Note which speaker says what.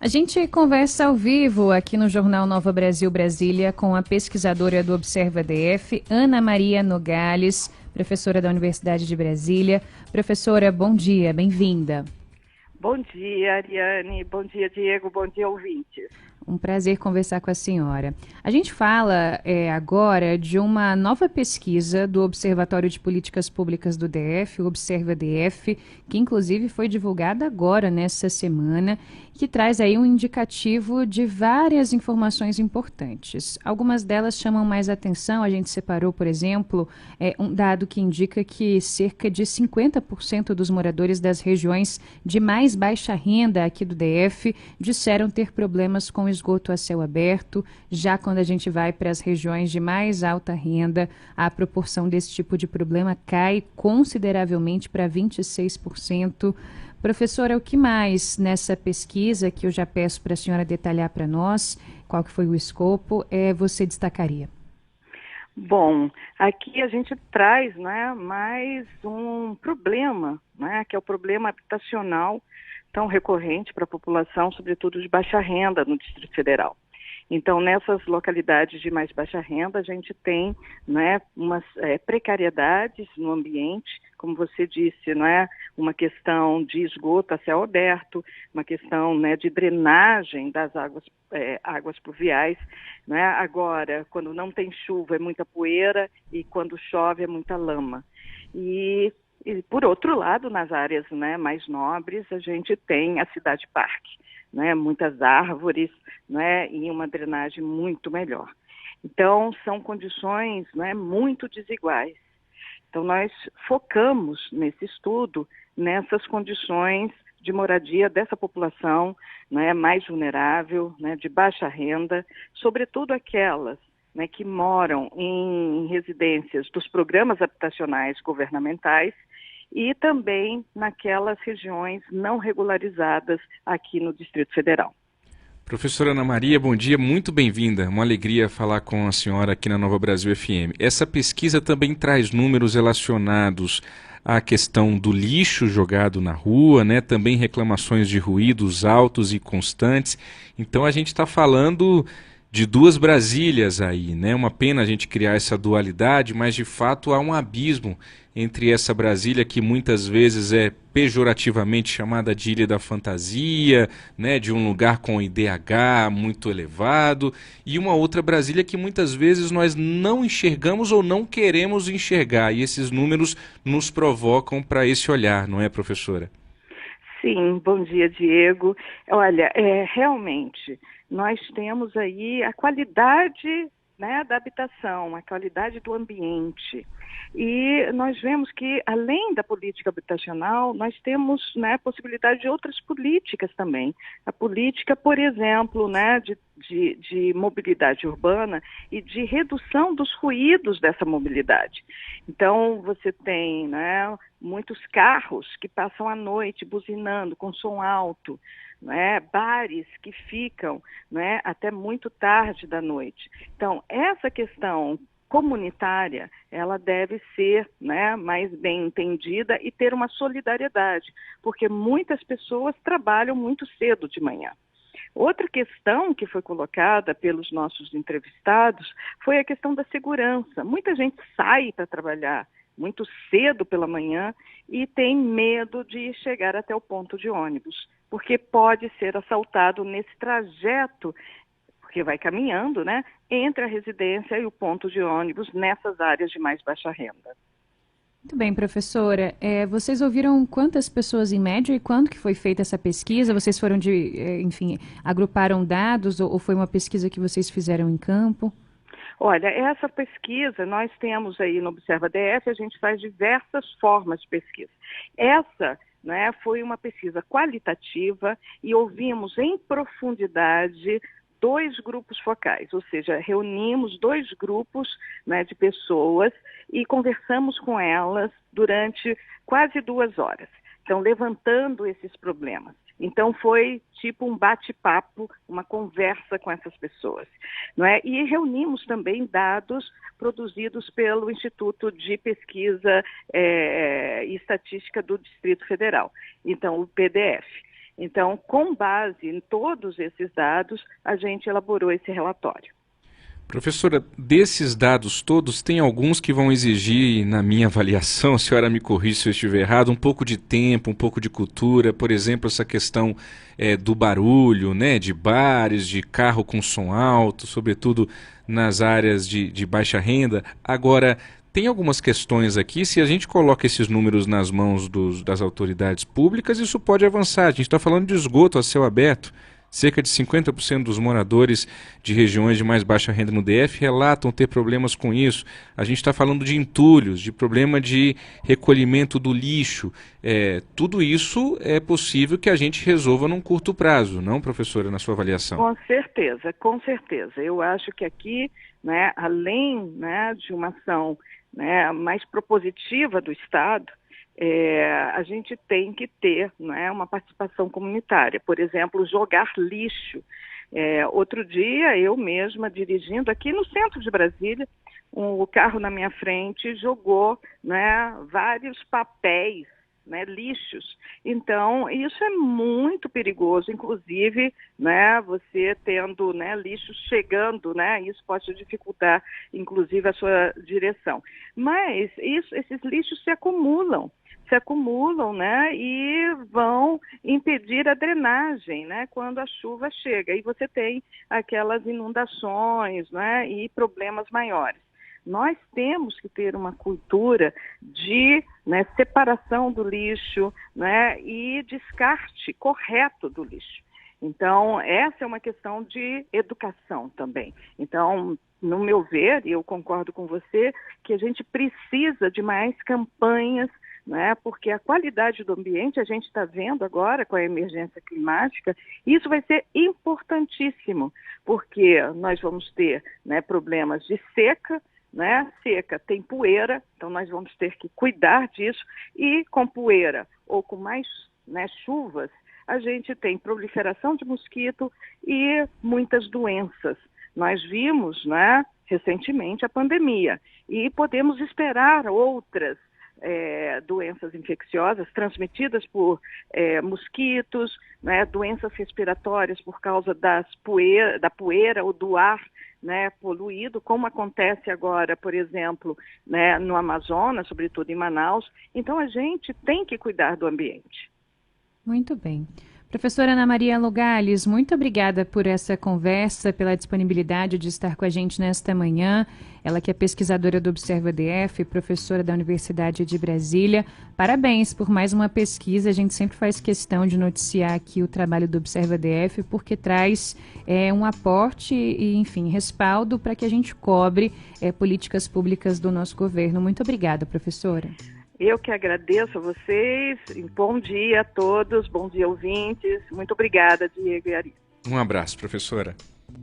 Speaker 1: A gente conversa ao vivo aqui no Jornal Nova Brasil Brasília com a pesquisadora do Observa DF, Ana Maria Nogales, professora da Universidade de Brasília. Professora, bom dia, bem-vinda.
Speaker 2: Bom dia, Ariane. Bom dia, Diego. Bom dia, ouvintes.
Speaker 1: Um prazer conversar com a senhora. A gente fala agora de uma nova pesquisa do Observatório de Políticas Públicas do DF, o Observa DF, que inclusive foi divulgada agora, nessa semana, que traz aí um indicativo de várias informações importantes. Algumas delas chamam mais atenção. A gente separou, por exemplo, um dado que indica que cerca de 50% dos moradores das regiões de mais baixa renda aqui do DF disseram ter problemas com esgoto a céu aberto. Já quando a gente vai para as regiões de mais alta renda, a proporção desse tipo de problema cai consideravelmente para 26%. Professora, o que mais nessa pesquisa, que eu já peço para a senhora detalhar para nós, qual que foi o escopo, você destacaria?
Speaker 2: Bom, aqui a gente traz, né, mais um problema, né, que é o problema habitacional tão recorrente para a população, sobretudo de baixa renda no Distrito Federal. Então, nessas localidades de mais baixa renda, a gente tem, né, umas precariedades no ambiente, como você disse, não é, uma questão de esgoto a céu aberto, uma questão, né, de drenagem das águas pluviais, né? Agora, quando não tem chuva é muita poeira e quando chove é muita lama. E por outro lado, nas áreas, né, mais nobres, a gente tem a cidade-parque, né, muitas árvores, né, e uma drenagem muito melhor. Então, são condições, né, muito desiguais. Então, nós focamos nesse estudo nessas condições de moradia dessa população, né, mais vulnerável, né, de baixa renda, sobretudo aquelas, né, que moram em residências dos programas habitacionais governamentais e também naquelas regiões não regularizadas aqui no Distrito Federal.
Speaker 3: Professora Ana Maria, bom dia, muito bem-vinda. Uma alegria falar com a senhora aqui na Nova Brasil FM. Essa pesquisa também traz números relacionados à questão do lixo jogado na rua, né? Também reclamações de ruídos altos e constantes. Então a gente está falando de duas Brasílias aí, né? Uma pena a gente criar essa dualidade, mas de fato há um abismo entre essa Brasília que muitas vezes é pejorativamente chamada de Ilha da Fantasia, né, de um lugar com IDH muito elevado, e uma outra Brasília que muitas vezes nós não enxergamos ou não queremos enxergar, e esses números nos provocam para esse olhar, não é, professora?
Speaker 2: Sim, bom dia, Diego. Olha, realmente, nós temos aí a qualidade, né, da habitação, a qualidade do ambiente. E nós vemos que, além da política habitacional, nós temos, né, possibilidade de outras políticas também. A política, por exemplo, né, de mobilidade urbana e de redução dos ruídos dessa mobilidade. Então, você tem, né, muitos carros que passam a noite buzinando com som alto, né, bares que ficam, né, até muito tarde da noite. Então, essa questão comunitária, ela deve ser, né, mais bem entendida e ter uma solidariedade, porque muitas pessoas trabalham muito cedo de manhã. Outra questão que foi colocada pelos nossos entrevistados foi a questão da segurança. Muita gente sai para trabalhar muito cedo pela manhã e tem medo de chegar até o ponto de ônibus, porque pode ser assaltado nesse trajeto, porque vai caminhando, né, entre a residência e o ponto de ônibus nessas áreas de mais baixa renda.
Speaker 1: Muito bem, professora. Vocês ouviram quantas pessoas em média e quando que foi feita essa pesquisa? Vocês foram enfim, agruparam dados ou foi uma pesquisa que vocês fizeram em campo?
Speaker 2: Olha, essa pesquisa, nós temos aí no Observa DF, a gente faz diversas formas de pesquisa. Essa, né, foi uma pesquisa qualitativa e ouvimos em profundidade dois grupos focais, ou seja, reunimos dois grupos, né, de pessoas e conversamos com elas durante quase 2 horas, então levantando esses problemas. Então foi tipo um bate-papo, uma conversa com essas pessoas, não é? E reunimos também dados produzidos pelo Instituto de Pesquisa e Estatística do Distrito Federal, então o PDF. Então, com base em todos esses dados, a gente elaborou esse relatório.
Speaker 3: Professora, desses dados todos, tem alguns que vão exigir, na minha avaliação, a senhora me corrige se eu estiver errado, um pouco de tempo, um pouco de cultura, por exemplo, essa questão do barulho, né, de bares, de carro com som alto, sobretudo nas áreas de baixa renda. Agora, tem algumas questões aqui, se a gente coloca esses números nas mãos das autoridades públicas, isso pode avançar. A gente está falando de esgoto a céu aberto. Cerca de 50% dos moradores de regiões de mais baixa renda no DF relatam ter problemas com isso. A gente está falando de entulhos, de problema de recolhimento do lixo. Tudo isso é possível que a gente resolva num curto prazo, não, professora, na sua avaliação?
Speaker 2: Com certeza, com certeza. Eu acho que aqui, né, além, né, de uma ação, né, mais propositiva do Estado, a gente tem que ter, né, uma participação comunitária. Por exemplo, jogar lixo. Outro dia, eu mesma, dirigindo aqui no centro de Brasília, o carro na minha frente jogou, né, vários papéis, né, lixos. Então, isso é muito perigoso, inclusive, né, você tendo, né, lixos chegando, né, isso pode dificultar, inclusive, a sua direção. Mas esses lixos se acumulam, né, e vão impedir a drenagem, né, quando a chuva chega. E você tem aquelas inundações, né, e problemas maiores. Nós temos que ter uma cultura de, né, separação do lixo, né, e descarte correto do lixo. Então, essa é uma questão de educação também. Então, no meu ver, e eu concordo com você, que a gente precisa de mais campanhas, né, porque a qualidade do ambiente, a gente está vendo agora com a emergência climática, isso vai ser importantíssimo, porque nós vamos ter, né, problemas de seca, né? Seca tem poeira, então nós vamos ter que cuidar disso, e com poeira ou com mais, né, chuvas, a gente tem proliferação de mosquito e muitas doenças. Nós vimos, né, recentemente a pandemia e podemos esperar outras doenças infecciosas transmitidas por mosquitos, né, doenças respiratórias por causa da poeira ou do ar, né, poluído, como acontece agora, por exemplo, né, no Amazonas, sobretudo em Manaus. Então, a gente tem que cuidar do ambiente.
Speaker 1: Muito bem. Professora Ana Maria Logalhes, muito obrigada por essa conversa, pela disponibilidade de estar com a gente nesta manhã. Ela que é pesquisadora do Observa DF, professora da Universidade de Brasília. Parabéns por mais uma pesquisa. A gente sempre faz questão de noticiar aqui o trabalho do Observa DF, porque traz um aporte e, enfim, respaldo para que a gente cobre políticas públicas do nosso governo. Muito obrigada, professora.
Speaker 2: Eu que agradeço a vocês. Bom dia a todos, bom dia, ouvintes. Muito obrigada, Diego e Ari.
Speaker 3: Um abraço, professora.